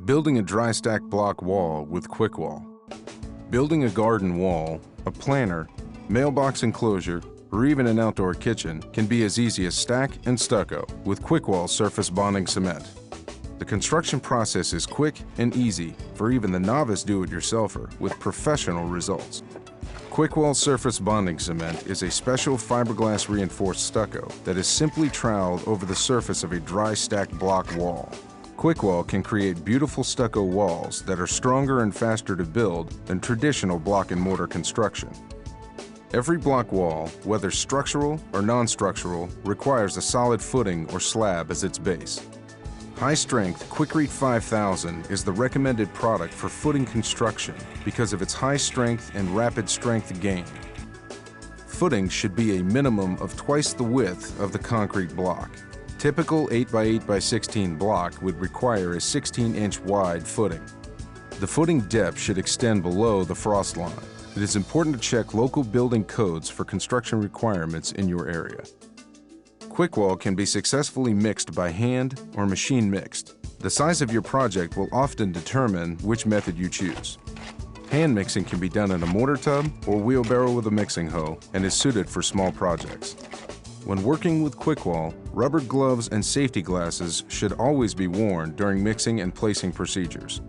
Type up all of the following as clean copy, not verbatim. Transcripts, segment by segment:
Building a dry stack block wall with QuickWall. Building a garden wall, a planter, mailbox enclosure, or even an outdoor kitchen can be as easy as stack and stucco with QuickWall surface bonding cement. The construction process is quick and easy for even the novice do-it-yourselfer with professional results. QuickWall surface bonding cement is a special fiberglass reinforced stucco that is simply troweled over the surface of a dry stack block wall. QuickWall can create beautiful stucco walls that are stronger and faster to build than traditional block and mortar construction. Every block wall, whether structural or non-structural, requires a solid footing or slab as its base. High-strength Quikrete 5000 is the recommended product for footing construction because of its high strength and rapid strength gain. Footings should be a minimum of twice the width of the concrete block. Typical 8x8x16 block would require a 16-inch wide footing. The footing depth should extend below the frost line. It is important to check local building codes for construction requirements in your area. QuickWall can be successfully mixed by hand or machine mixed. The size of your project will often determine which method you choose. Hand mixing can be done in a mortar tub or wheelbarrow with a mixing hoe and is suited for small projects. When working with QuickWall, rubber gloves and safety glasses should always be worn during mixing and placing procedures.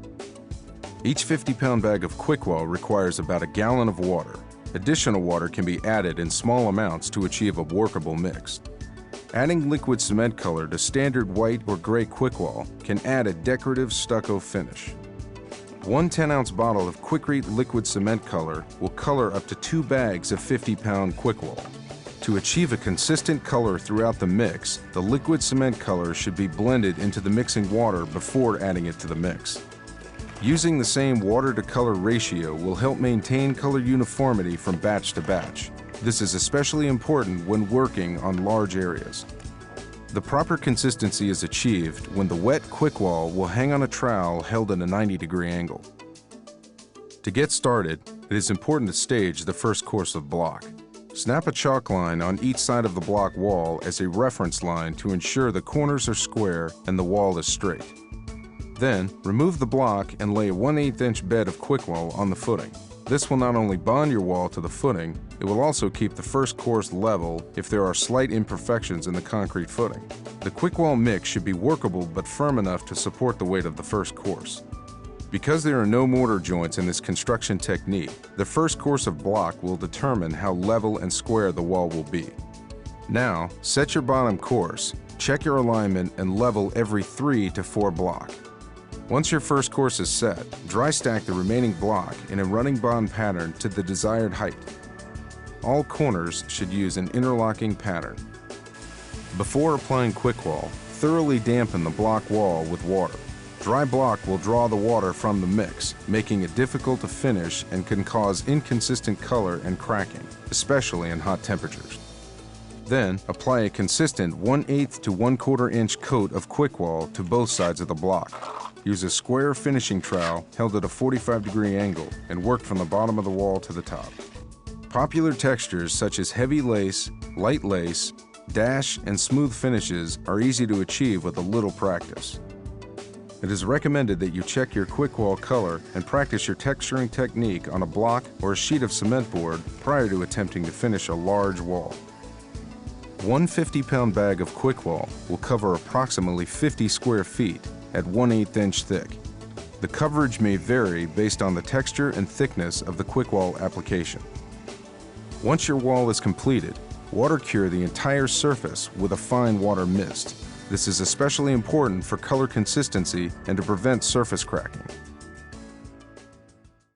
Each 50-pound bag of QuickWall requires about a gallon of water. Additional water can be added in small amounts to achieve a workable mix. Adding liquid cement color to standard white or gray QuickWall can add a decorative stucco finish. One 10-ounce bottle of Quikrete liquid cement color will color up to 2 bags of 50-pound QuickWall. To achieve a consistent color throughout the mix, the liquid cement color should be blended into the mixing water before adding it to the mix. Using the same water-to-color ratio will help maintain color uniformity from batch to batch. This is especially important when working on large areas. The proper consistency is achieved when the wet QuickWall will hang on a trowel held at a 90-degree angle. To get started, it is important to stage the first course of block. Snap a chalk line on each side of the block wall as a reference line to ensure the corners are square and the wall is straight. Then, remove the block and lay a 1/8 inch bed of QuickWall on the footing. This will not only bond your wall to the footing, it will also keep the first course level if there are slight imperfections in the concrete footing. The QuickWall mix should be workable but firm enough to support the weight of the first course. Because there are no mortar joints in this construction technique, the first course of block will determine how level and square the wall will be. Now, set your bottom course, check your alignment, and level every 3 to 4 block. Once your first course is set, dry stack the remaining block in a running bond pattern to the desired height. All corners should use an interlocking pattern. Before applying QuickWall, thoroughly dampen the block wall with water. Dry block will draw the water from the mix, making it difficult to finish and can cause inconsistent color and cracking, especially in hot temperatures. Then, apply a consistent 1/8 to 1/4 inch coat of QuickWall to both sides of the block. Use a square finishing trowel held at a 45-degree angle and work from the bottom of the wall to the top. Popular textures such as heavy lace, light lace, dash, and smooth finishes are easy to achieve with a little practice. It is recommended that you check your QuickWall color and practice your texturing technique on a block or a sheet of cement board prior to attempting to finish a large wall. One 50-pound bag of QuickWall will cover approximately 50 square feet at 1/8 inch thick. The coverage may vary based on the texture and thickness of the QuickWall application. Once your wall is completed, water cure the entire surface with a fine water mist. This is especially important for color consistency and to prevent surface cracking.